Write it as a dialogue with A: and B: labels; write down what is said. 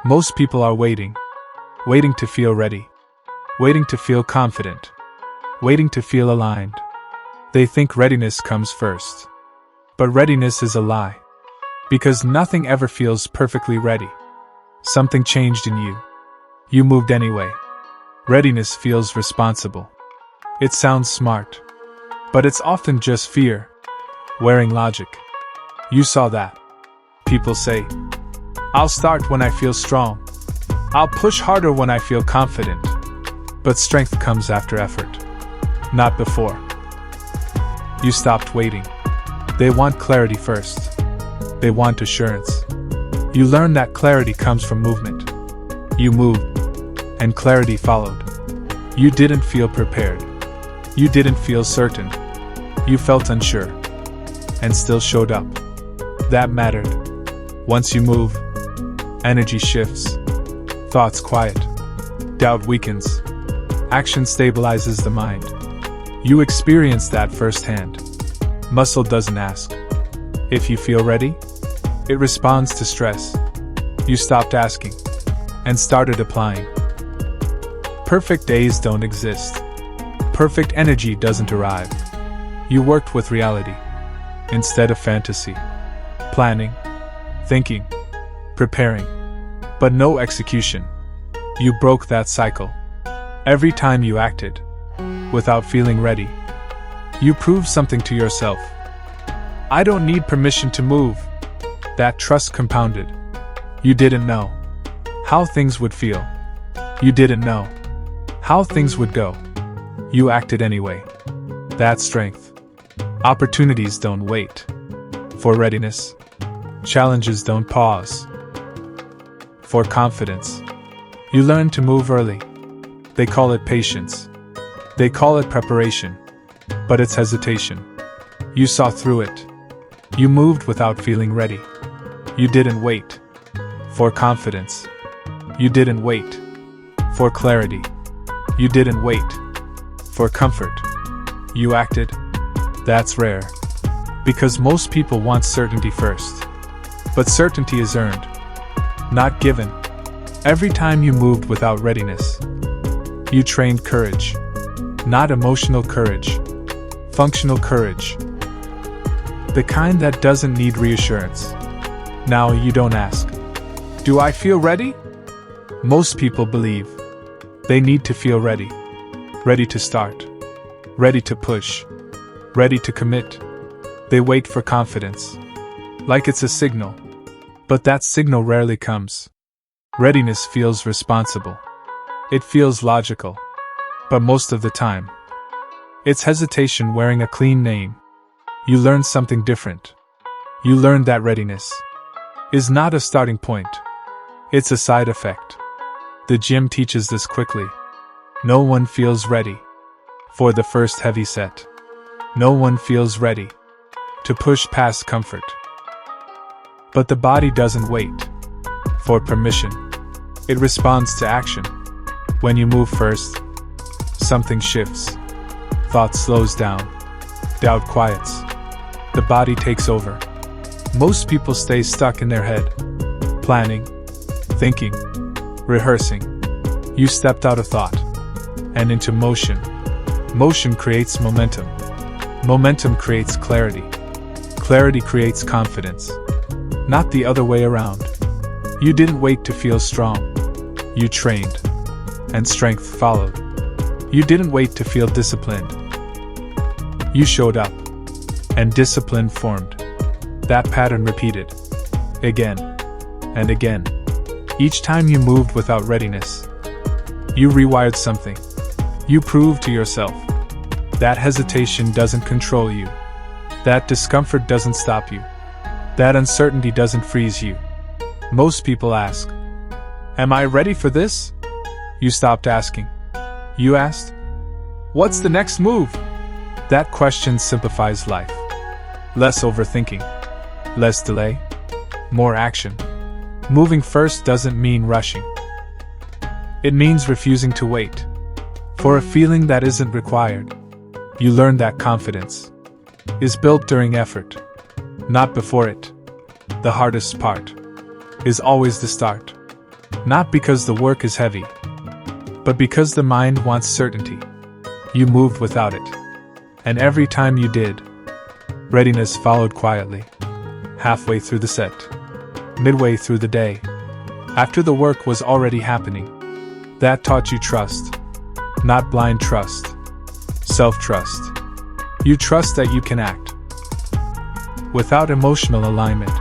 A: Most people are waiting. Waiting to feel ready. Waiting to feel confident. Waiting to feel aligned. They think readiness comes first. But readiness is a lie. Because nothing ever feels perfectly ready. Something changed in you. You moved anyway. Readiness feels responsible. It sounds smart. But it's often just fear. Wearing logic. You saw that. People say, I'll start when I feel strong. I'll push harder when I feel confident. But strength comes after effort. Not before. You stopped waiting. They want clarity first. They want assurance. You learn that clarity comes from movement. You moved. And clarity followed. You didn't feel prepared. You didn't feel certain. You felt unsure. And still showed up. That mattered. Once you move, energy shifts. Thoughts quiet. Doubt weakens. Action stabilizes the mind. You experience that firsthand. Muscle doesn't ask. If you feel ready, it responds to stress. You stopped asking and started applying. Perfect days don't exist. Perfect energy doesn't arrive. You worked with reality instead of fantasy. Planning, thinking, preparing, but no execution. You broke that cycle. Every time you acted without feeling ready, you proved something to yourself. I don't need permission to move. That trust compounded. You didn't know how things would feel. You didn't know how things would go. You acted anyway. That's strength. Opportunities don't wait for readiness. Challenges don't pause for confidence. You learn to move early. They call it patience. They call it preparation. But it's hesitation. You saw through it. You moved without feeling ready. You didn't wait for confidence. You didn't wait for clarity. You didn't wait for comfort. You acted. That's rare. Because most people want certainty first. But certainty is earned, not given. Every time you moved without readiness, you trained courage. Not emotional courage. Functional courage. The kind that doesn't need reassurance. Now you don't ask, do I feel ready? Most people believe they need to feel ready. Ready to start. Ready to push. Ready to commit. They wait for confidence. Like it's a signal. But that signal rarely comes. Readiness feels responsible. It feels logical. But most of the time, it's hesitation wearing a clean name. You learn something different. You learn that readiness is not a starting point. It's a side effect. The gym teaches this quickly. No one feels ready for the first heavy set. No one feels ready to push past comfort. But the body doesn't wait for permission. It responds to action. When you move first, something shifts. Thought slows down. Doubt quiets. The body takes over. Most people stay stuck in their head. Planning, thinking, rehearsing. You stepped out of thought and into motion. Motion creates momentum. Momentum creates clarity. Clarity creates confidence. Not the other way around. You didn't wait to feel strong. You trained. And strength followed. You didn't wait to feel disciplined. You showed up. And discipline formed. That pattern repeated. Again. And again. Each time you moved without readiness, you rewired something. You proved to yourself that hesitation doesn't control you. That discomfort doesn't stop you. That uncertainty doesn't freeze you. Most people ask, am I ready for this? You stopped asking. You asked, what's the next move? That question simplifies life. Less overthinking. Less delay. More action. Moving first doesn't mean rushing. It means refusing to wait for a feeling that isn't required. You learn that confidence is built during effort, not before it. The hardest part is always the start. Not because the work is heavy, but because the mind wants certainty. You moved without it. And every time you did, readiness followed quietly. Halfway through the set, midway through the day, after the work was already happening. That taught you trust. Not blind trust. Self-trust. You trust that you can act without emotional alignment.